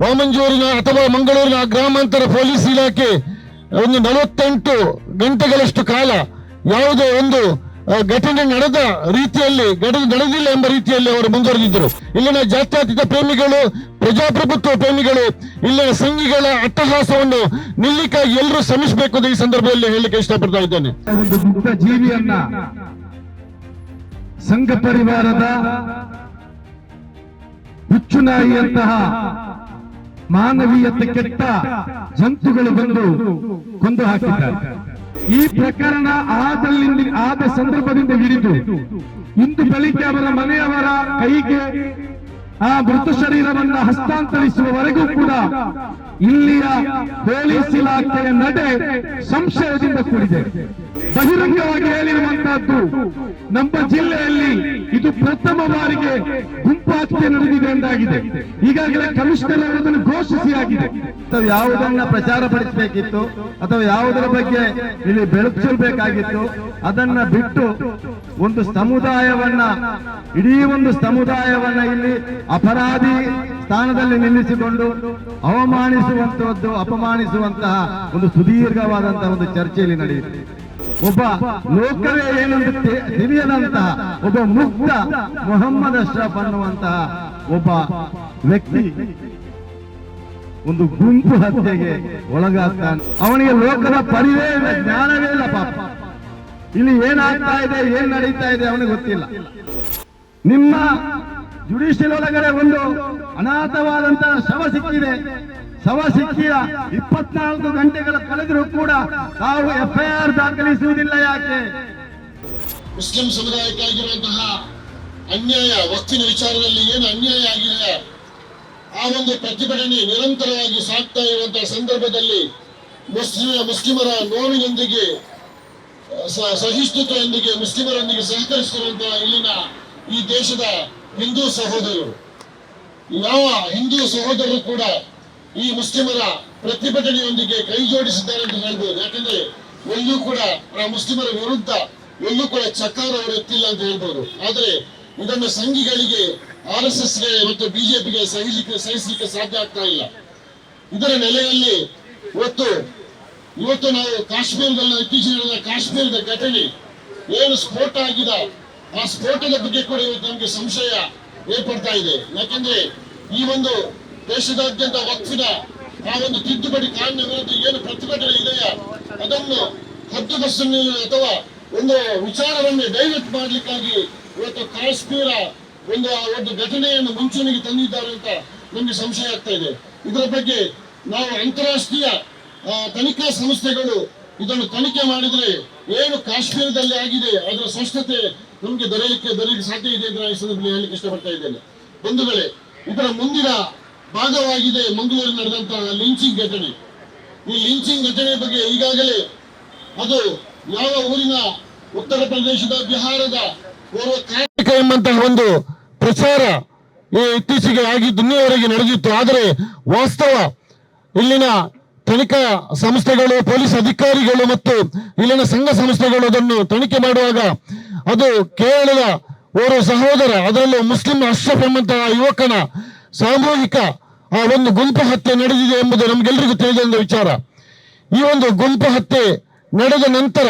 ವಾಮಂಜೂರಿನ ಅಥವಾ ಮಂಗಳೂರಿನ ಗ್ರಾಮಾಂತರ ಪೊಲೀಸ್ ಇಲಾಖೆ ಒಂದು 48 ಗಂಟೆಗಳಷ್ಟು ಕಾಲ ಯಾವುದೇ ಒಂದು ಘಟನೆ ನಡೆದಿಲ್ಲ ಎಂಬ ರೀತಿಯಲ್ಲಿ ಅವರು ಮುಂದುವರೆದಿದ್ದರು. ಇಲ್ಲಿನ ಜಾತ್ಯತೀತ ಪ್ರೇಮಿಗಳು, ಪ್ರಜಾಪ್ರಭುತ್ವ ಪ್ರೇಮಿಗಳು, ಇಲ್ಲಿನ ಸಂಘಿಗಳ ಅಟ್ಟಹಾಸವನ್ನು ನಿಲ್ಲಿಕ್ಕಾಗಿ ಎಲ್ಲರೂ ಶ್ರಮಿಸಬೇಕು ಅಂತ ಈ ಸಂದರ್ಭದಲ್ಲಿ ಹೇಳಲಿಕ್ಕೆ ಇಷ್ಟಪಡ್ತಾ ಇದ್ದೇನೆ. ಒಂದು ಮುಕ್ತ ಜೀವಿಯನ್ನ ಸಂಘ ಪರಿವಾರದ ಹುಚ್ಚುನಾಯಿಯಂತಹ ಮಾನವೀಯತೆ ಕೆಟ್ಟ ಜಂತುಗಳು ಬಂದು ಕೊಂದು ಹಾಕಿದ್ದಾರೆ. ಈ ಪ್ರಕರಣ ಆದ ಸಂದರ್ಭದಿಂದ ಹಿಡಿದು ಇಂದು ಬೆಳಿಗ್ಗೆ ಅವರ ಮನೆಯವರ ಕೈಗೆ ಆ ಮೃತ ಶರೀರವನ್ನ ಹಸ್ತಾಂತರಿಸುವವರೆಗೂ ಕೂಡ ಇಲ್ಲಿಯ ಪೊಲೀಸ್ ಇಲಾಖೆಯ ನಡೆ ಸಂಶಯದಿಂದ ಕೂಡಿದೆ. ಬಹಿರಂಗವಾಗಿ ಹೇಳಿರುವಂತಹದ್ದು, ನಮ್ಮ ಜಿಲ್ಲೆಯಲ್ಲಿ ಇದು ಪ್ರಥಮ ಬಾರಿಗೆ ಗುಂಪು ಹತ್ಯೆ ನಡೆದಿದೆ ಎಂದಾಗಿದೆ. ಈಗಾಗಲೇ ಕಮಿಷನರ್ ಅವರನ್ನು ಘೋಷಿಸಿ ಆಗಿದೆ. ಯಾವುದನ್ನ ಪ್ರಚಾರ ಪಡಿಸಬೇಕಿತ್ತು ಅಥವಾ ಯಾವುದರ ಬಗ್ಗೆ ಇಲ್ಲಿ ಬೆಳಕು ಚೆಲ್ಲಬೇಕಾಗಿತ್ತು ಅದನ್ನ ಬಿಟ್ಟು ಒಂದು ಸಮುದಾಯವನ್ನ, ಇಡೀ ಒಂದು ಸಮುದಾಯವನ್ನ ಇಲ್ಲಿ ಅಪರಾಧಿ ಸ್ಥಾನದಲ್ಲಿ ನಿಲ್ಲಿಸಿಕೊಂಡು ಅವಮಾನಿಸುವಂತಹದ್ದು, ಅಪಮಾನಿಸುವಂತಹ ಒಂದು ಸುದೀರ್ಘವಾದಂತಹ ಒಂದು ಚರ್ಚೆಯಲ್ಲಿ ನಡೆಯುತ್ತೆ. ಒಬ್ಬ ಲೋಕವೇ ಏನಂತ ತಿಳಿಯದಂತಹ ಒಬ್ಬ ಮುಕ್ತ ಮೊಹಮ್ಮದ್ ಅಶ್ರಫ್ ಅನ್ನುವಂತಹ ಒಬ್ಬ ವ್ಯಕ್ತಿ ಒಂದು ಗುಂಪು ಹತ್ಯೆಗೆ ಒಳಗಾಗ್ತಾನೆ. ಅವನಿಗೆ ಲೋಕದ ಪರಿವೇ ಇಲ್ಲ, ಜ್ಞಾನವೇ ಇಲ್ಲ. ಪಾಪ ಇಲ್ಲಿ ಏನಾಗ್ತಾ ಇದೆ, ಏನ್ ನಡೀತಾ ಇದೆ ಅವನಿಗೆ ಗೊತ್ತಿಲ್ಲ. ನಿಮ್ಮ ಜುಡಿಷಿಯಲ್ ಒಳಗಡೆ ಒಂದು ಅನಾಥವಾದಂತಹ ಶವ ಸಿಕ್ಕಿದೆ. ಶವ ಸಿಕ್ಕಿದ 24 ಗಂಟೆಗಳ ಕಳೆದರೂ ಕೂಡ ತಾವು FIR ದಾಖಲಿಸುವುದಿಲ್ಲ. ಯಾಕೆ? ಮುಸ್ಲಿಂ ಸಮುದಾಯಕ್ಕಾಗಿರುವಂತಹ ಅನ್ಯಾಯ, ವಕ್ತಿನ ವಿಚಾರದಲ್ಲಿ ಏನು ಅನ್ಯಾಯ ಆಗಿದೆ, ಆ ಒಂದು ಪ್ರತಿಭಟನೆ ನಿರಂತರವಾಗಿ ಸಾಗ್ತಾ ಇರುವಂತಹ ಸಂದರ್ಭದಲ್ಲಿ ಮುಸ್ಲಿಮರ ನೋವಿನೊಂದಿಗೆ, ಸಹಿಷ್ಣುತೆಯೊಂದಿಗೆ ಮುಸ್ಲಿಮರೊಂದಿಗೆ ಸಹಕರಿಸುತ್ತಿರುವಂತಹ ಇಲ್ಲಿನ ಈ ದೇಶದ ಹಿಂದೂ ಸಹೋದರರು, ಯಾವ ಹಿಂದೂ ಸಹೋದರರು ಕೂಡ ಈ ಮುಸ್ಲಿಮರ ಪ್ರತಿಭಟನೆಯೊಂದಿಗೆ ಕೈ ಜೋಡಿಸಿದ್ದಾರೆ ಅಂತ ಹೇಳ್ಬೋದು. ಯಾಕಂದ್ರೆ ಎಲ್ಲೂ ಕೂಡ ಆ ಮುಸ್ಲಿಮರ ವಿರುದ್ಧ ಎಲ್ಲೂ ಕೂಡ ಚಕಾರ ಅವರು ಎತ್ತಿಲ್ಲ ಅಂತ ಹೇಳ್ಬೋದು. ಆದ್ರೆ ಇದನ್ನು ಸಂಘಿಗಳಿಗೆ, RSSಗೆ ಮತ್ತು BJPಗೆ ಸಹಿಸಲಿಕ್ಕೆ ಸಾಧ್ಯ ಆಗ್ತಾ ಇಲ್ಲ. ಇದರ ನೆಲೆಯಲ್ಲಿ ಇವತ್ತು ನಾವು ಕಾಶ್ಮೀರದಲ್ಲಿ ಇತ್ತೀಚಿನ ಕಾಶ್ಮೀರದ ಘಟನೆ ಏನು ಸ್ಫೋಟ ಆಗಿದೆ, ಆ ಸ್ಫೋಟದ ಬಗ್ಗೆ ಕೂಡ ಇವತ್ತು ನಮಗೆ ಸಂಶಯ ಏರ್ಪಡ್ತಾ ಇದೆ. ಯಾಕಂದ್ರೆ ಈ ಒಂದು ದೇಶದಾದ್ಯಂತ ವಕ್ಫಿನ ಆ ಒಂದು ತಿದ್ದುಪಡಿ ಕಾನೂನಿನ ವಿರುದ್ಧ ಏನು ಪ್ರತಿಭಟನೆ ಇದೆಯಾ ಅದನ್ನು ಹದ್ದುಬಸ್ಸನ್ನು ಅಥವಾ ಒಂದು ವಿಚಾರವನ್ನು ಡೈವರ್ಟ್ ಮಾಡ್ಲಿಕ್ಕಾಗಿ ಇವತ್ತು ಕಾಶ್ಮೀರ ಒಂದು ಘಟನೆಯನ್ನು ಮುಂಚೂಣಿಗೆ ತಂದಿದ್ದಾರೆ ಅಂತ ನಮಗೆ ಸಂಶಯ ಆಗ್ತಾ ಇದೆ. ಇದರ ಬಗ್ಗೆ ನಾವು ಅಂತಾರಾಷ್ಟ್ರೀಯ ತನಿಖಾ ಸಂಸ್ಥೆಗಳು ಇದನ್ನು ತನಿಖೆ ಮಾಡಿದ್ರೆ ಏನು ಕಾಶ್ಮೀರದಲ್ಲಿ ಆಗಿದೆ ಅದರ ಸ್ಪಷ್ಟತೆ ನಮಗೆ ದೊರೆಯಲಿಕ್ಕೆ ಸಾಧ್ಯ ಇದೆ ಅಂತ ಈ ಸಂದರ್ಭದಲ್ಲಿ ಹೇಳಲಿಕ್ಕೆ ಇಷ್ಟಪಡ್ತಾ ಇದ್ದೇನೆ. ಬಂಧುಗಳೇ, ಇದರ ಮುಂದಿನ ಭಾಗವಾಗಿದೆ ಮಂಗಳೂರಿನಲ್ಲಿ ನಡೆದಂತಹ ಲಿಂಚಿಂಗ್ ಘಟನೆ. ಈ ಲಿಂಚಿಂಗ್ ಘಟನೆ ಬಗ್ಗೆ ಈಗಾಗಲೇ ಅದು ಯಾವ ಊರಿನ, ಉತ್ತರ ಪ್ರದೇಶದ, ಬಿಹಾರದ ಓರ್ವ ಕಾರ್ಮಿಕ ಎಂಬಂತಹ ಒಂದು ಪ್ರಚಾರ ಇತ್ತೀಚೆಗೆ ಆಗಿದ್ದು ಇನ್ನೂವರೆಗೆ ನಡೆದಿತ್ತು. ಆದರೆ ವಾಸ್ತವ ಇಲ್ಲಿನ ತನಿಖಾ ಸಂಸ್ಥೆಗಳು, ಪೊಲೀಸ್ ಅಧಿಕಾರಿಗಳು ಮತ್ತು ಇಲ್ಲಿನ ಸಂಘ ಸಂಸ್ಥೆಗಳು ಅದನ್ನು ತನಿಖೆ ಮಾಡುವಾಗ ಅದು ಕೇರಳದ ಓರ್ವ ಸಹೋದರ, ಅದರಲ್ಲೂ ಮುಸ್ಲಿಂ ಅಶ್ರಫ್ ಎಂಬಂತಹ ಯುವಕನ ಸಾಮೂಹಿಕ ಆ ಒಂದು ಗುಂಪು ಹತ್ಯೆ ನಡೆದಿದೆ ಎಂಬುದು ನಮಗೆಲ್ಲರಿಗೂ ತಿಳಿದ ವಿಚಾರ. ಈ ಒಂದು ಗುಂಪು ಹತ್ಯೆ ನಡೆದ ನಂತರ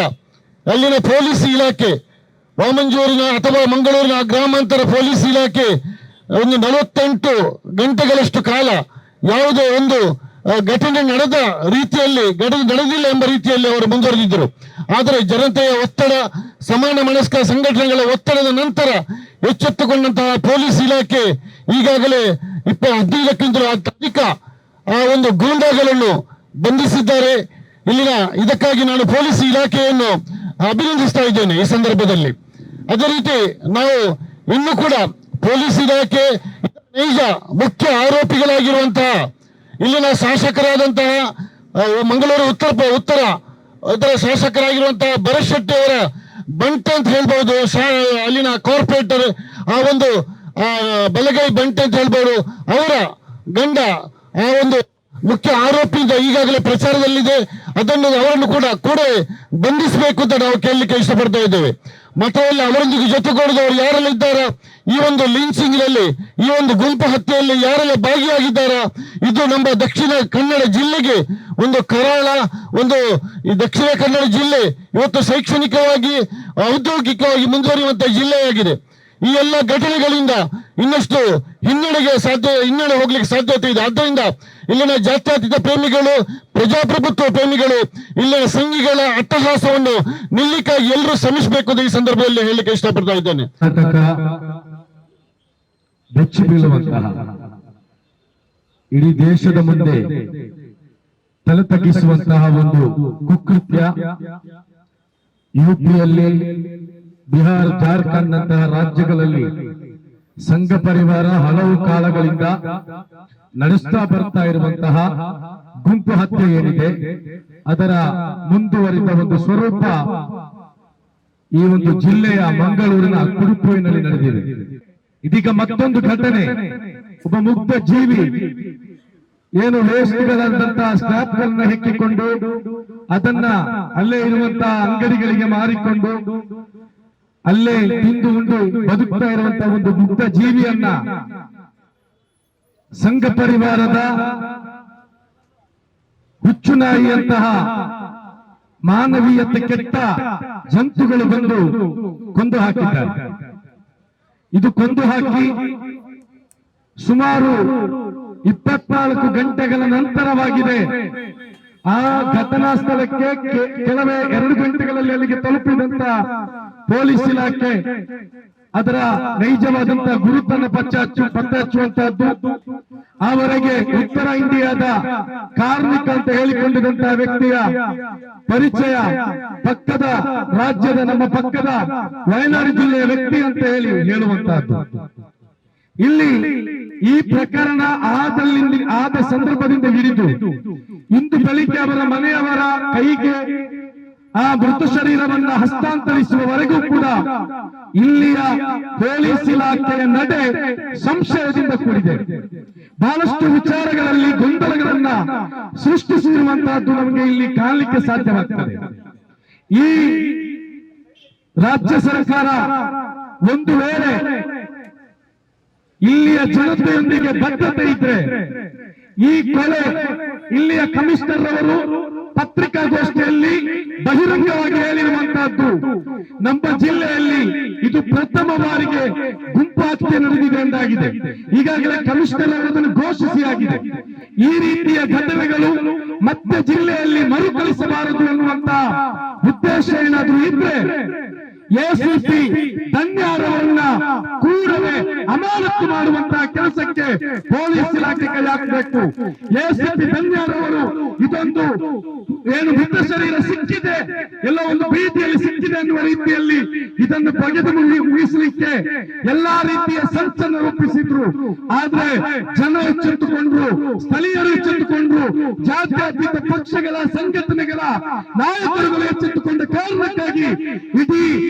ಅಲ್ಲಿನ ಪೊಲೀಸ್ ಇಲಾಖೆ, ವಾಮಂಜೂರಿನ ಅಥವಾ ಮಂಗಳೂರಿನ ಗ್ರಾಮಾಂತರ ಪೊಲೀಸ್ ಇಲಾಖೆ ಒಂದು 48 ಗಂಟೆಗಳಷ್ಟು ಕಾಲ ಯಾವುದೇ ಒಂದು ಘಟನೆ ನಡೆದಿಲ್ಲ ಎಂಬ ರೀತಿಯಲ್ಲಿ ಅವರು ಮುಂದುವರೆದಿದ್ದರು. ಆದರೆ ಜನತೆಯ ಒತ್ತಡ, ಸಮಾನ ಮನಸ್ಕ ಸಂಘಟನೆಗಳ ಒತ್ತಡದ ನಂತರ ಎಚ್ಚೆತ್ತುಕೊಂಡಂತಹ ಪೊಲೀಸ್ ಇಲಾಖೆ ಈಗಾಗಲೇ 15ಕ್ಕಿಂತಲೂ ಅಧಿಕ ಆ ಒಂದು ಗೂಂಡಾಗಳನ್ನು ಬಂಧಿಸಿದ್ದಾರೆ. ಇದಕ್ಕಾಗಿ ನಾನು ಪೊಲೀಸ್ ಇಲಾಖೆಯನ್ನು ಅಭಿನಂದಿಸ್ತಾ ಇದ್ದೇನೆ ಈ ಸಂದರ್ಭದಲ್ಲಿ. ಅದೇ ರೀತಿ ನಾವು ಇನ್ನೂ ಕೂಡ ಪೊಲೀಸ್ ಇಲಾಖೆ ನೈಜ ಮುಖ್ಯ ಆರೋಪಿಗಳಾಗಿರುವಂತಹ ಇಲ್ಲಿನ ಶಾಸಕರಾದಂತಹ ಮಂಗಳೂರು ಉತ್ತರ ಶಾಸಕರಾಗಿರುವಂತಹ ಭರತ್ ಶೆಟ್ಟಿ ಅವರ ಬಂಟೆ ಅಂತ ಹೇಳ್ಬಹುದು, ಅಲ್ಲಿನ ಕಾರ್ಪೊರೇಟರ್ ಆ ಒಂದು ಬಲಗೈ ಬಂಟೆ ಅಂತ ಹೇಳ್ಬಹುದು, ಅವರ ಗಂಡ ಆ ಒಂದು ಮುಖ್ಯ ಆರೋಪಿಯಿಂದ ಈಗಾಗಲೇ ಪ್ರಚಾರದಲ್ಲಿದೆ. ಅವರನ್ನು ಕೂಡ ಬಂಧಿಸಬೇಕು ಅಂತ ನಾವು ಕೇಳಲಿಕ್ಕೆ ಇಷ್ಟಪಡ್ತಾ ಇದ್ದೇವೆ. ಮಠದಲ್ಲಿ ಅವರೊಂದಿಗೆ ಜೊತೆಗೂಡಿದವರು ಯಾರೆಲ್ಲ ಇದ್ದಾರಾ, ಈ ಒಂದು ಲಿಂಚಿಂಗ್ ನಲ್ಲಿ, ಈ ಒಂದು ಗುಂಪು ಹತ್ಯೆಯಲ್ಲಿ ಯಾರೆಲ್ಲ ಭಾಗಿಯಾಗಿದ್ದಾರಾ, ಇದು ನಮ್ಮ ದಕ್ಷಿಣ ಕನ್ನಡ ಜಿಲ್ಲೆಗೆ ಒಂದು ಕರಾಳ, ಒಂದು ಈ ದಕ್ಷಿಣ ಕನ್ನಡ ಜಿಲ್ಲೆ ಇವತ್ತು ಶೈಕ್ಷಣಿಕವಾಗಿ ಔದ್ಯೋಗಿಕವಾಗಿ ಮುಂದುವರಿಯುವಂತಹ ಜಿಲ್ಲೆಯಾಗಿದೆ. ಈ ಎಲ್ಲ ಘಟನೆಗಳಿಂದ ಇನ್ನಷ್ಟು ಹಿನ್ನಡೆ ಹೋಗ್ಲಿಕ್ಕೆ ಸಾಧ್ಯತೆ ಇದೆ. ಆದ್ದರಿಂದ ಇಲ್ಲಿನ ಜಾತ್ಯತೀತ ಪ್ರೇಮಿಗಳು, ಪ್ರಜಾಪ್ರಭುತ್ವ ಪ್ರೇಮಿಗಳು, ಇಲ್ಲಿನ ಸಂಘಿಗಳ ಅಟ್ಟಹಾಸವನ್ನು ನಿಲ್ಲಿಕ್ಕಾಗಿ ಎಲ್ಲರೂ ಶ್ರಮಿಸಬೇಕು ಅಂತ ಈ ಸಂದರ್ಭದಲ್ಲಿ ಹೇಳಲಿಕ್ಕೆ ಇಷ್ಟಪಡ್ತಾ ಇದ್ದೇನೆ. ಬೆಚ್ಚಿ ಬೀಳುವಂತಹ ಇಡೀ ದೇಶದ ಮುಂದೆ ತಲೆ ತಗ್ಗಿಸುವಂತಹ ಒಂದು ಕುಕೃತ್ಯ ಯುಪಿಯಲ್ಲಿ, ಬಿಹಾರ, ಜಾರ್ಖಂಡ್ ನಂತಹ ರಾಜ್ಯಗಳಲ್ಲಿ ಸಂಘ ಪರಿವಾರ ಹಲವು ಕಾಲಗಳಿಂದ ನಡೆಸ್ತಾ ಬರ್ತಾ ಇರುವಂತಹ ಗುಂಪು ಹತ್ಯೆ ಏನಿದೆ ಅದರ ಮುಂದುವರಿದ ಒಂದು ಸ್ವರೂಪ ಈ ಒಂದು ಜಿಲ್ಲೆಯ ಮಂಗಳೂರಿನ ಕುಡುಪುವಿನಲ್ಲಿ ನಡೆದಿದೆ. ಇದೀಗ ಮತ್ತೊಂದು ಘಟನೆ, ಒಬ್ಬ ಮುಗ್ಧ ಜೀವಿ ಏನು ವೇಸ್ಟ್ಗಳಂತಹ ಸ್ಕ್ರಾಪ್ ಗಳನ್ನ ಹೆಕ್ಕಿಕೊಂಡು ಅದನ್ನ ಅಲ್ಲೇ ಇರುವಂತಹ ಅಂಗಡಿಗಳಿಗೆ ಮಾರಿಕೊಂಡು ಅಲ್ಲೇ ತಿಂದು ಉಂಡು ಬದುಕ್ತಾ ಇರುವಂತಹ ಒಂದು ಮುಗ್ಧ ಜೀವಿಯನ್ನ ಸಂಘ ಪರಿವಾರದ ಹುಚ್ಚುನಾಯಿಯಂತಹ ಮಾನವೀಯತೆ ಕೆಟ್ಟ ಜಂತುಗಳು ಬಂದು ಕೊಂದು ಹಾಕಿದ್ದಾರೆ. ಇದು ಕೊಂದು ಹಾಕಿ ಸುಮಾರು 24 ಗಂಟೆಗಳ ನಂತರವಾಗಿದೆ. ಆ ಘಟನಾ ಸ್ಥಳಕ್ಕೆ ಕೆಲವೇ 2 ಗಂಟೆಗಳಲ್ಲಿ ಅಲ್ಲಿಗೆ ತಲುಪಿದಂತ ಪೊಲೀಸ್ ಇಲಾಖೆ ಅದರ ನೈಜವಾದಂತಹ ಗುರುತನ್ನು ಪತ್ತೆ ಹಚ್ಚುವಂತಹದ್ದು, ಆವರೆಗೆ ಉತ್ತರ ಇಂಡಿಯಾದ ಕಾರ್ಮಿಕ ಅಂತ ಹೇಳಿಕೊಂಡಿದ್ದಂತಹ ವ್ಯಕ್ತಿಯ ಪರಿಚಯ ಪಕ್ಕದ ರಾಜ್ಯದ, ನಮ್ಮ ಪಕ್ಕದ ವಯನಾಡು ಜಿಲ್ಲೆಯ ವ್ಯಕ್ತಿ ಅಂತ ಹೇಳುವಂತಹದ್ದು. ಇಲ್ಲಿ ಈ ಪ್ರಕರಣ ಆದ ಸಂದರ್ಭದಿಂದ ಹಿಡಿದು ಇಂದು ಬೆಳಿಗ್ಗೆ ಅವರ ಮನೆಯವರ ಕೈಗೆ ಆ ಮೃತ ಶರೀರವನ್ನ ಹಸ್ತಾಂತರಿಸುವವರೆಗೂ ಕೂಡ ಇಲ್ಲಿಯ ಪೊಲೀಸ್ ಇಲಾಖೆಯ ನಡೆ ಸಂಶಯದಿಂದ ಕೂಡಿದೆ. ಬಹಳಷ್ಟು ವಿಚಾರಗಳಲ್ಲಿ ಗೊಂದಲಗಳನ್ನ ಸೃಷ್ಟಿಸಿರುವಂತಹದ್ದು ನಮಗೆ ಇಲ್ಲಿ ಕಾಣಲಿಕ್ಕೆ ಸಾಧ್ಯವಾಗ್ತದೆ. ಈ ರಾಜ್ಯ ಸರ್ಕಾರ ಒಂದು ವೇಳೆ ಇಲ್ಲಿಯ ಜನತೆಯೊಂದಿಗೆ ಬದ್ಧತೆ ಇದ್ರೆ, ಈ ಕೊಲೆ ಇಲ್ಲಿಯ ಕಮಿಷನರ್ ಅವರು ಪತ್ರಿಕಾಗೋಷ್ಠಿಯಲ್ಲಿ ಬಹಿರಂಗವಾಗಿ ಹೇಳಿರುವಂತಹದ್ದು, ನಮ್ಮ ಜಿಲ್ಲೆಯಲ್ಲಿ ಇದು ಪ್ರಥಮ ಬಾರಿಗೆ ಗುಂಪು ಹತ್ಯೆ ನಡೆದಿದೆ ಎಂದಾಗಿದೆ. ಈಗಾಗಲೇ ಕಮಿಷನರ್ ಅವರನ್ನು ಘೋಷಿಸಿ ಆಗಿದೆ. ಈ ರೀತಿಯ ಘಟನೆಗಳು ಮತ್ತೆ ಜಿಲ್ಲೆಯಲ್ಲಿ ಮರುಕಳಿಸಬಾರದು ಎನ್ನುವಂತಹ ಉದ್ದೇಶ ಏನಾದರೂ ಇದ್ರೆ ಎಸಿಪಿ ಧನ್ಯಾರವರನ್ನ ಕೂಡಲೇ ಅಮಾನತು ಮಾಡುವಂತಹ ಕೆಲಸಕ್ಕೆ ಪೊಲೀಸ್ ಇಲಾಖೆ ಕೈ ಹಾಕಬೇಕು. ಎಸಿಪಿ ಧನ್ಯಾರವರು ಇದೊಂದು ಏನು ಮೃತ ಶರೀರ ಸಿಕ್ಕಿದೆ, ಎಲ್ಲ ಒಂದು ಭೀತಿಯಲ್ಲಿ ಸಿಕ್ಕಿದೆ ಎನ್ನುವ ರೀತಿಯಲ್ಲಿ ಇದನ್ನು ಬಗೆದು ಮುಗಿಸಲಿಕ್ಕೆ ಎಲ್ಲಾ ರೀತಿಯ ಸಂಚನ್ನು ರೂಪಿಸಿದ್ರು. ಆದ್ರೆ ಜನ ಎಚ್ಚೆತ್ತುಕೊಂಡ್ರು, ಸ್ಥಳೀಯರು ಎಚ್ಚೆತ್ತುಕೊಂಡ್ರು, ಜಾತ್ಯತೀತ ಪಕ್ಷಗಳ ಸಂಘಟನೆಗಳ ನಾಯಕರುಗಳು ಎಚ್ಚೆತ್ತುಕೊಂಡ ಕಾರಣಕ್ಕಾಗಿ ಇಡೀ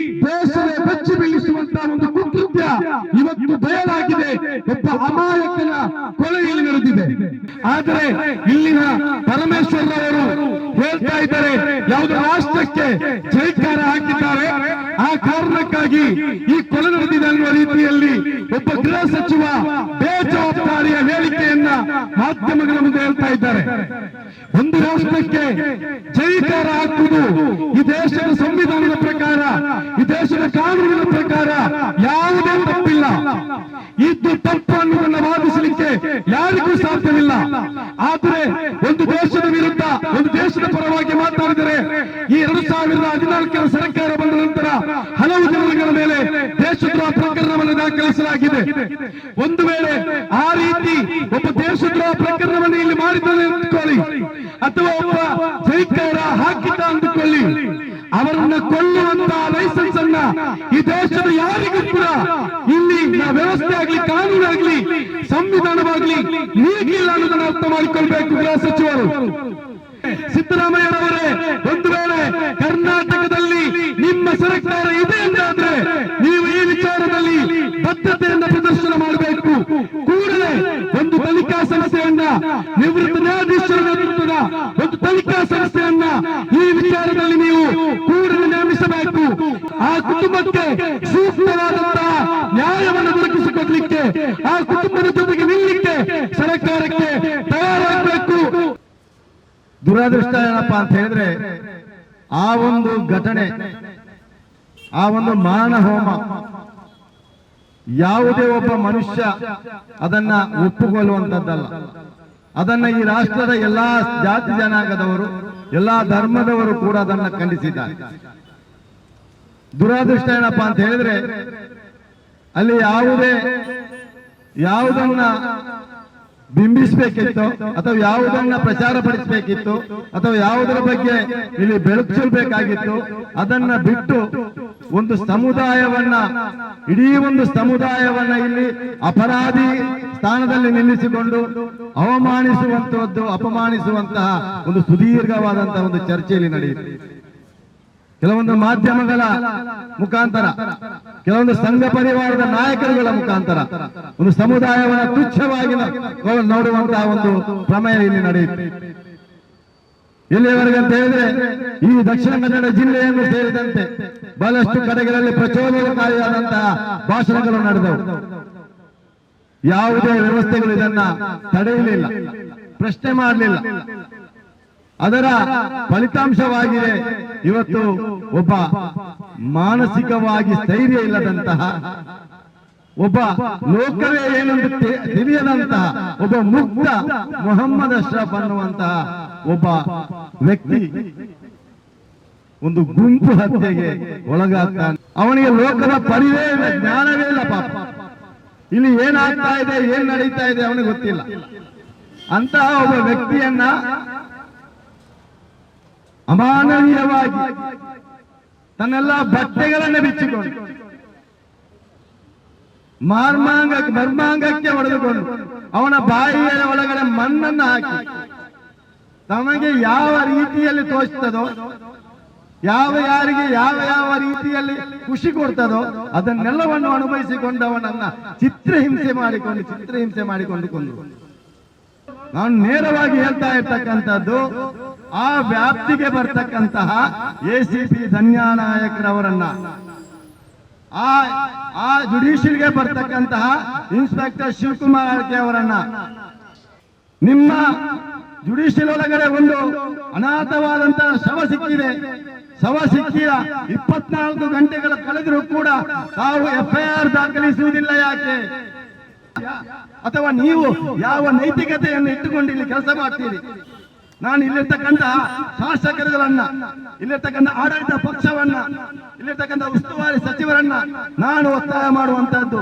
ದೇಶವೇ ಬೆಚ್ಚಿ ಬೀಳಿಸುವಂತಹ ಒಂದು ಕುಕೃತ್ಯ ಇವತ್ತು ಬಯಲಾಗಿದೆ. ಒಬ್ಬ ಅಮಾಯಕನ ಕೊಲೆಯಲ್ಲಿ ನಡೆದಿದೆ. ಆದರೆ ಇಲ್ಲಿನ ಪರಮೇಶ್ವರ್ ಅವರು ಹೇಳ್ತಾ ಇದ್ದಾರೆ, ಯಾವುದೋ ರಾಷ್ಟ್ರಕ್ಕೆ ಜೈಕಾರ ಹಾಕಿದ್ದಾರೆ, ಆ ಕಾರಣಕ್ಕಾಗಿ ಈ ಕೊಲೆ ನಡೆದಿದೆ ಅನ್ನುವ ರೀತಿಯಲ್ಲಿ ಒಬ್ಬ ಗೃಹ ಸಚಿವ ಬೇಜವಾಬ್ದಾರಿಯ ಹೇಳಿಕೆಯನ್ನ ಮಾಧ್ಯಮಗಳ ಮುಂದೆ ಹೇಳ್ತಾ ಇದ್ದಾರೆ. ಒಂದು ರಾಷ್ಟ್ರಕ್ಕೆ ಜೈಕಾರ ಹಾಕುವುದು ಈ ದೇಶದ ಸಂವಿಧಾನದ ಪ್ರಕಾರ, ಈ ದೇಶದ ಕಾನೂನಿನ ಪ್ರಕಾರ ಯಾವುದೇ ತಪ್ಪಿಲ್ಲ. ಇದು ತಪ್ಪು ಅನ್ನೋದನ್ನು ವಾದಿಸಲಿಕ್ಕೆ ಯಾರಿಗೂ ಸಾಧ್ಯವಿಲ್ಲ. ಆದರೆ ಒಂದು ದೇಶದ ವಿರುದ್ಧ, ಒಂದು ದೇಶದ ಪರವಾಗಿ ಮಾತನಾಡಿದರೆ ಈ 2014ರ ಸರ್ಕಾರ ಬಂದ ನಂತರ ಹಲವು ಜನಗಳ ಮೇಲೆ ದೇಶದ್ರೋಹ ಪ್ರಕರಣವನ್ನು ದಾಖಲಿಸಲಾಗಿದೆ. ಒಂದು ವೇಳೆ ಆ ರೀತಿ ಒಬ್ಬ ದೇಶದ್ರೋಹ ಪ್ರಕರಣವನ್ನು ಇಲ್ಲಿ ಮಾಡಿದ್ದಾನೆ ಅಂದುಕೊಳ್ಳಿ, ಅಥವಾ ಒಬ್ಬ ಜೈಕಾರ ಹಾಕಿದ್ದ ಅಂದುಕೊಳ್ಳಿ, ಅವರನ್ನ ಕೊಲ್ಲುವಂತಹ ಲೈಸೆನ್ಸ್ ಅನ್ನ ಈ ದೇಶದ ಯಾರಿಗೂ ಕೂಡ ಇಲ್ಲಿ ವ್ಯವಸ್ಥೆ ಆಗ್ಲಿ, ಕಾನೂನಾಗ್ಲಿ, ಸಂವಿಧಾನವಾಗ್ಲಿ ನೀಗಿಲ್ಲ ಅನ್ನೋದನ್ನು ಅರ್ಥ ಮಾಡಿಕೊಳ್ಬೇಕು ಗೃಹ ಸಚಿವರು. ಸಿದ್ದರಾಮಯ್ಯರವರೇ, ಒಂದು ವೇಳೆ ಕರ್ನಾಟಕದಲ್ಲಿ ನಿಮ್ಮ ಸರ್ಕಾರ ಇದೆ ಎಂದಾದ್ರೆ ನೀವು ಈ ವಿಚಾರದಲ್ಲಿ ಬದ್ಧತೆಯನ್ನ ಪ್ರದರ್ಶನ ಮಾಡಬೇಕು. ಕೂಡಲೇ ಒಂದು ತನಿಖಾ ಸಂಸ್ಥೆಯನ್ನ, ನಿವೃತ್ತ ನ್ಯಾಯಾಧೀಶರ ನೇತೃತ್ವದ ಒಂದು ತನಿಖಾ ಸಂಸ್ಥೆಯನ್ನ ಈ ವಿಚಾರದಲ್ಲಿ ನೀವು ಕೂಡಲೇ ನೇಮಿಸಬೇಕು. ಆ ಕುಟುಂಬ ಕುಟುಂಬಕ್ಕೆ ಸೂಕ್ತವಾದಂತಹ ನ್ಯಾಯವನ್ನು ದೊರಕಿಸಿಕೊಡ್ಲಿಕ್ಕೆ, ಆ ಕುಟುಂಬದ ಜೊತೆಗೆ ನಿಲ್ಲಲಿಕ್ಕೆ ಸರ್ಕಾರಕ್ಕೆ ತಯಾರಾಗಬೇಕು. ದುರಾದೃಷ್ಟ ಏನಪ್ಪಾ ಅಂತ ಹೇಳಿದ್ರೆ, ಆ ಒಂದು ಘಟನೆ, ಆ ಒಂದು ಮಾರಣ ಹೋಮ ಯಾವುದೇ ಒಬ್ಬ ಮನುಷ್ಯ ಅದನ್ನ ಒಪ್ಪುಕೊಳ್ಳುವಂತದ್ದಲ್ಲ. ಅದನ್ನ ಈ ರಾಷ್ಟ್ರದ ಎಲ್ಲಾ ಜಾತಿ ಜನಾಂಗದವರು, ಎಲ್ಲಾ ಧರ್ಮದವರು ಕೂಡ ಅದನ್ನ ಖಂಡಿಸಿದ್ದಾರೆ. ದುರಾದೃಷ್ಟ ಏನಪ್ಪಾ ಅಂತ ಹೇಳಿದ್ರೆ, ಅಲ್ಲಿ ಯಾವುದನ್ನ ಬಿಂಬಿಸಬೇಕಿತ್ತು ಅಥವಾ ಯಾವುದನ್ನ ಪ್ರಚಾರ ಪಡಿಸಬೇಕಿತ್ತು ಅಥವಾ ಯಾವುದರ ಬಗ್ಗೆ ಇಲ್ಲಿ ಬೆಳಕು ಚೆಲ್ಲಬೇಕಾಗಿತ್ತು, ಅದನ್ನ ಬಿಟ್ಟು ಒಂದು ಸಮುದಾಯವನ್ನ, ಇಡೀ ಒಂದು ಸಮುದಾಯವನ್ನ ಇಲ್ಲಿ ಅಪರಾಧಿ ಸ್ಥಾನದಲ್ಲಿ ನಿಲ್ಲಿಸಿಕೊಂಡು ಅಪಮಾನಿಸುವಂತಹ ಒಂದು ಸುದೀರ್ಘವಾದಂತಹ ಒಂದು ಚರ್ಚೆಯಲ್ಲಿ ನಡೆಯುತ್ತೆ. ಕೆಲವೊಂದು ಮಾಧ್ಯಮಗಳ ಮುಖಾಂತರ, ಕೆಲವೊಂದು ಸಂಘ ಪರಿವಾರದ ನಾಯಕರುಗಳ ಮುಖಾಂತರ ಒಂದು ಸಮುದಾಯವನ್ನು ತುಚ್ಛವಾಗಿ ನೋಡುವಂತಹ ಒಂದು ಪ್ರಮೇಯ ಇಲ್ಲಿ ನಡೆಯುತ್ತೆ. ಎಲ್ಲಿಯವರೆಗೆ ಅಂತ ಹೇಳಿದ್ರೆ, ಈ ದಕ್ಷಿಣ ಕನ್ನಡ ಜಿಲ್ಲೆಯನ್ನು ಸೇರಿದಂತೆ ಬಹಳಷ್ಟು ಕಡೆಗಳಲ್ಲಿ ಪ್ರಚೋದನಕಾರಿಯಾದಂತಹ ಭಾಷಣಗಳು ನಡೆದವು. ಯಾವುದೇ ವ್ಯವಸ್ಥೆಗಳು ಇದನ್ನ ತಡೆಯಲಿಲ್ಲ, ಪ್ರಶ್ನೆ ಮಾಡಲಿಲ್ಲ. ಅದರ ಫಲಿತಾಂಶವಾಗಿದೆ ಇವತ್ತು ಒಬ್ಬ ಮಾನಸಿಕವಾಗಿ ಸ್ಥೈರ್ಯ ಇಲ್ಲದಂತಹ, ಒಬ್ಬ ಲೋಕವೇ ಏನಂತ ತಿಳಿಯದಂತಹ ಒಬ್ಬ ಮುಗ್ಧ ಮೊಹಮ್ಮದ್ ಅಶ್ರಫ್ ಅನ್ನುವಂತಹ ಒಬ್ಬ ವ್ಯಕ್ತಿ ಒಂದು ಗುಂಪು ಹತ್ಯೆಗೆ ಒಳಗಾಗ್ತಾನೆ. ಅವನಿಗೆ ಲೋಕದ ಪರಿವೇ ಇಲ್ಲ, ಜ್ಞಾನವೇ ಇಲ್ಲ. ಪಾಪ ಇಲ್ಲಿ ಏನಾಗ್ತಾ ಇದೆ, ಏನ್ ನಡೀತಾ ಇದೆ ಅವನಿಗೆ ಗೊತ್ತಿಲ್ಲ. ಅಂತಹ ಒಬ್ಬ ವ್ಯಕ್ತಿಯನ್ನ ಅಮಾನವೀಯವಾಗಿ ತನ್ನೆಲ್ಲ ಬಟ್ಟೆಗಳನ್ನು ಬಿಚ್ಚಿಕೊಂಡು ಮರ್ಮಾಂಗಕ್ಕೆ ಹೊಡೆದುಕೊಂಡು ಅವನ ಬಾಯಿಯ ಒಳಗಡೆ ಮಣ್ಣನ್ನು ಹಾಕಿ ತಮಗೆ ಯಾವ ರೀತಿಯಲ್ಲಿ ತೋರಿಸ್ತದೋ, ಯಾರಿಗೆ ಯಾವ ರೀತಿಯಲ್ಲಿ ಖುಷಿ ಕೊಡ್ತದೋ ಅದನ್ನೆಲ್ಲವನ್ನು ಅನುಭವಿಸಿಕೊಂಡು ಅವನನ್ನ ಚಿತ್ರಹಿಂಸೆ ಮಾಡಿಕೊಂಡು ಕೊಂದರು. ನಾನು ನೇರವಾಗಿ ಹೇಳ್ತಾ ಇರ್ತಕ್ಕಂಥದ್ದು, ಆ ವ್ಯಾಪ್ತಿಗೆ ಬರ್ತಕ್ಕಂತಹ ACP ಧನ್ಯಾನಾಯಕರವರನ್ನ, ಆ ಜುಡಿಷಿಯಲ್ಗೆ ಬರ್ತಕ್ಕಂತಹ ಇನ್ಸ್ಪೆಕ್ಟರ್ ಶಿವಕುಮಾರ್ ಆಳ್ಕೆ ಅವರನ್ನ, ನಿಮ್ಮ ಜುಡಿಷಿಯಲ್ ಒಳಗಡೆ ಒಂದು ಅನಾಥವಾದಂತಹ ಶವ ಸಿಕ್ಕಿದೆ, ಶವ ಸಿಕ್ಕಿದ 24 ಗಂಟೆಗಳ ಕಳೆದರೂ ಕೂಡ ತಾವು FIR ದಾಖಲಿಸುವುದಿಲ್ಲ ಯಾಕೆ? ಅಥವಾ ನೀವು ಯಾವ ನೈತಿಕತೆಯನ್ನು ಇಟ್ಟುಕೊಂಡು ಇಲ್ಲಿ ಕೆಲಸ ಮಾಡ್ತೀರಿ? ನಾನು ಇಲ್ಲಿರ್ತಕ್ಕಂತಹ ಶಾಸಕರುಗಳನ್ನ, ಇಲ್ಲಿರ್ತಕ್ಕಂಥ ಆಡಳಿತ ಪಕ್ಷವನ್ನ, ಇಲ್ಲಿರ್ತಕ್ಕಂಥ ಉಸ್ತುವಾರಿ ಸಚಿವರನ್ನ ನಾನು ಒತ್ತಾಯ ಮಾಡುವಂತಹದ್ದು,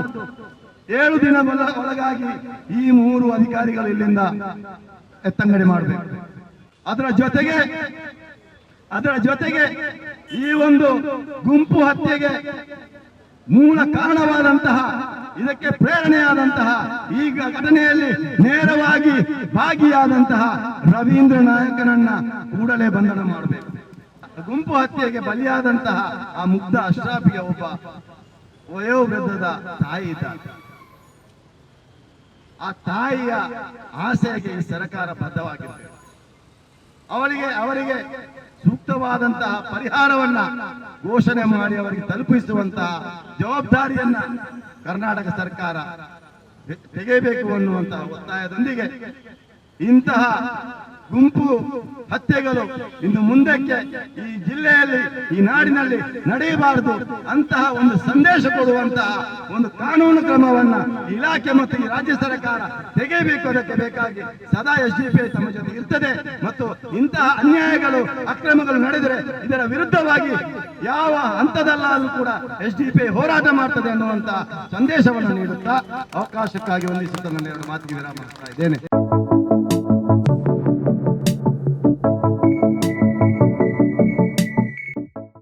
7 ದಿನಗಳ ಒಳಗಾಗಿ ಈ 3 ಅಧಿಕಾರಿಗಳು ಇಲ್ಲಿಂದ ಎತ್ತಂಗಡಿ ಮಾಡಬೇಕು. ಅದರ ಜೊತೆಗೆ ಈ ಒಂದು ಗುಂಪು ಹತ್ಯೆಗೆ ಮೂಲ ಕಾರಣವಾದಂತಹ, ಇದಕ್ಕೆ ಪ್ರೇರಣೆಯಾದಂತಹ, ಈಗ ಘಟನೆಯಲ್ಲಿ ನೇರವಾಗಿ ಭಾಗಿಯಾದಂತಹ ರವೀಂದ್ರ ನಾಯಕನನ್ನ ಕೂಡಲೇ ಬಂಧನ ಮಾಡಬೇಕು. ಗುಂಪು ಹತ್ಯೆಗೆ ಬಲಿಯಾದಂತಹ ಆ ಮುಗ್ಧ ಅಶ್ರಾಫಿಗೆ ಒಬ್ಬ ವಯೋವೃದ್ಧದ ತಾಯಿ ಇದ್ದ. ಆ ತಾಯಿಯ ಆಸೆಗೆ ಈ ಸರ್ಕಾರ ಬದ್ಧವಾಗಿದೆ. ಅವರಿಗೆ ಸೂಕ್ತವಾದಂತಹ ಪರಿಹಾರವನ್ನ ಘೋಷಣೆ ಮಾಡಿ ಅವರಿಗೆ ತಲುಪಿಸುವಂತಹ ಜವಾಬ್ದಾರಿಯನ್ನ ಕರ್ನಾಟಕ ಸರ್ಕಾರ ತೆಗೆಯಬೇಕು ಅನ್ನುವಂತಹ ಒತ್ತಾಯದೊಂದಿಗೆ ಇಂತಹ ಗುಂಪು ಹತ್ಯೆಗಳು ಇನ್ನು ಮುಂದಕ್ಕೆ ಈ ಜಿಲ್ಲೆಯಲ್ಲಿ, ಈ ನಾಡಿನಲ್ಲಿ ನಡೆಯಬಾರದು ಅಂತಹ ಒಂದು ಸಂದೇಶ ಕೊಡುವಂತಹ ಒಂದು ಕಾನೂನು ಕ್ರಮವನ್ನ ಇಲಾಖೆ ಮತ್ತು ಈ ರಾಜ್ಯ ಸರ್ಕಾರ ತೆಗೆಯಬೇಕು. ಅದಕ್ಕೆ ಬೇಕಾಗಿ ಸದಾ SDPI ತಮ್ಮ ಜೊತೆ ಇರ್ತದೆ ಮತ್ತು ಇಂತಹ ಅನ್ಯಾಯಗಳು, ಅಕ್ರಮಗಳು ನಡೆದರೆ ಇದರ ವಿರುದ್ಧವಾಗಿ ಯಾವ ಹಂತದಲ್ಲಾದರೂ ಕೂಡ SDPI ಹೋರಾಟ ಮಾಡ್ತದೆ ಅನ್ನುವಂತಹ ಸಂದೇಶವನ್ನು ನೀಡುತ್ತಾ ಅವಕಾಶಕ್ಕಾಗಿ ವಂದಿಸುತ್ತಾ ನನ್ನ ಮಾತಿಗೆ ವಿರಾಮ ಮಾಡ್ತಾ ಇದ್ದೇನೆ.